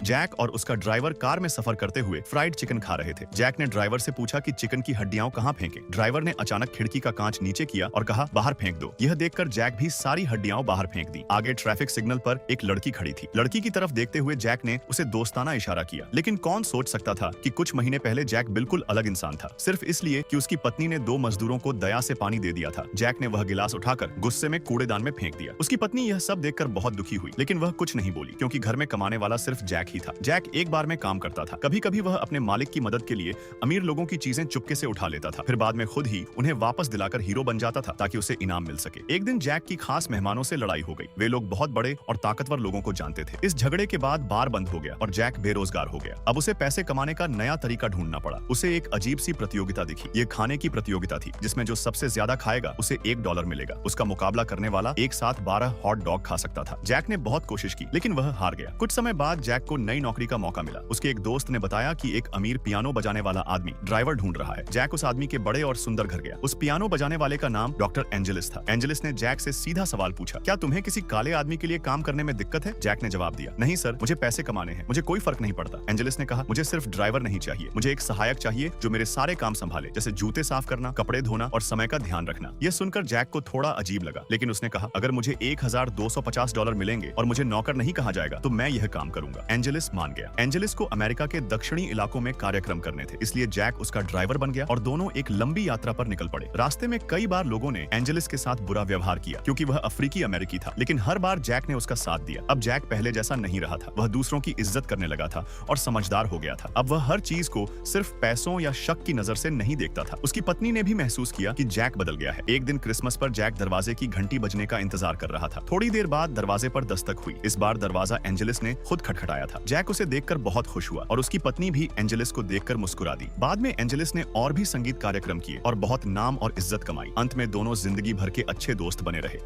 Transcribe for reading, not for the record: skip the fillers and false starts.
Jack और उसका driver car में सफर करते हुए फ्राइड चिकन खा रहे थे। जैक ने ड्राइवर से पूछा कि चिकन की हड्डियां कहाँ फेंके। ड्राइवर ने अचानक खिड़की का कांच नीचे किया और कहा बाहर फेंक दो। यह देखकर जैक भी सारी हड्डियां बाहर फेंक दी। आगे ट्रैफिक सिग्नल पर एक लड़की खड़ी थी। लड़की की तरफ देखते हुए जैक ने उसे दोस्ताना इशारा किया। लेकिन कौन सोच सकता था कि कुछ महीने पहले जैक बिल्कुल अलग इंसान था, सिर्फ इसलिए कि उसकी पत्नी ने 2 मजदूरों को दया से पानी दे दिया था। जैक ने वह गिलास उठाकर गुस्से में कूड़ेदान में फेंक दिया। उसकी पत्नी यह सब देखकर बहुत दुखी हुई, लेकिन वह कुछ नहीं बोली क्योंकि घर में कमाने वाला सिर्फ जैक ही था। जैक एक बार में काम करता था। कभी कभी वह अपने मालिक की मदद के लिए अमीर लोगों की चीजें चुपके से उठा लेता था, फिर बाद में खुद ही उन्हें वापस दिलाकर हीरो बन जाता था ताकि उसे इनाम मिल सके। एक दिन जैक की खास मेहमानों से लड़ाई हो गई। वे लोग बहुत बड़े और ताकतवर लोगों को जानते थे। इस झगड़े के बाद बार बंद हो गया और जैक बेरोजगार हो गया। अब उसे पैसे कमाने का नया तरीका ढूंढना पड़ा। उसे एक अजीब सी प्रतियोगिता दिखी। ये खाने की प्रतियोगिता थी जिसमें जो सबसे ज्यादा खाएगा उसे $1 मिलेगा। उसका मुकाबला करने वाला एक साथ 12 हॉट डॉग खा सकता था। जैक ने बहुत कोशिश की लेकिन वह हार गया। कुछ समय बाद जैक को नई नौकरी का मौका मिला। उसके एक दोस्त ने बताया कि एक अमीर पियानो बजाने वाला आदमी ड्राइवर ढूंढ रहा है। जैक उस आदमी के बड़े और सुंदर घर गया। उस पियानो बजाने वाले का नाम डॉक्टर एंजेलिस था। एंजेलिस ने जैक से सीधा सवाल पूछा, क्या तुम्हें किसी काले आदमी के लिए काम करने में दिक्कत है? जैक ने जवाब दिया, नहीं सर, मुझे पैसे कमाने हैं, मुझे कोई फर्क नहीं पड़ता। एंजेलिस ने कहा, मुझे सिर्फ ड्राइवर नहीं चाहिए, मुझे एक सहायक चाहिए जो मेरे सारे काम संभाले, जैसे जूते साफ करना, कपड़े धोना और समय का ध्यान रखना। यह सुनकर जैक को थोड़ा अजीब लगा, लेकिन उसने कहा, अगर मुझे $1250 मिलेंगे और मुझे नौकर नहीं कहा जाएगा तो मैं यह काम करूंगा। एंजेलिस मान गया। एंजेलिस को अमेरिका के दक्षिणी इलाकों में कार्यक्रम करने थे, इसलिए जैक उसका ड्राइवर बन गया और दोनों एक लंबी यात्रा पर निकल पड़े। रास्ते में कई बार लोगों ने एंजेलिस के साथ बुरा व्यवहार किया क्योंकि वह अफ्रीकी अमेरिकी था, लेकिन हर बार जैक ने उसका साथ दिया। अब जैक पहले जैसा नहीं रहा था। वह दूसरों की इज्जत करने लगा था और समझदार हो गया था। अब वह हर चीज को सिर्फ पैसों या शक की नजर से नहीं देखता था। उसकी पत्नी ने भी महसूस किया कि जैक बदल गया है। एक दिन क्रिसमस पर जैक दरवाजे की घंटी बजने का इंतजार कर रहा था। थोड़ी देर बाद दरवाजे पर दस्तक हुई। इस बार दरवाजा एंजेलिस ने खुद खटखटाया था। जैक उसे देखकर बहुत खुश हुआ और उसकी पत्नी भी एंजेलिस को देखकर मुस्कुरा दी। बाद में एंजेलिस ने और भी संगीत कार्यक्रम किए और बहुत नाम और इज्जत कमाई। अंत में दोनों जिंदगी भर के अच्छे दोस्त बने रहे।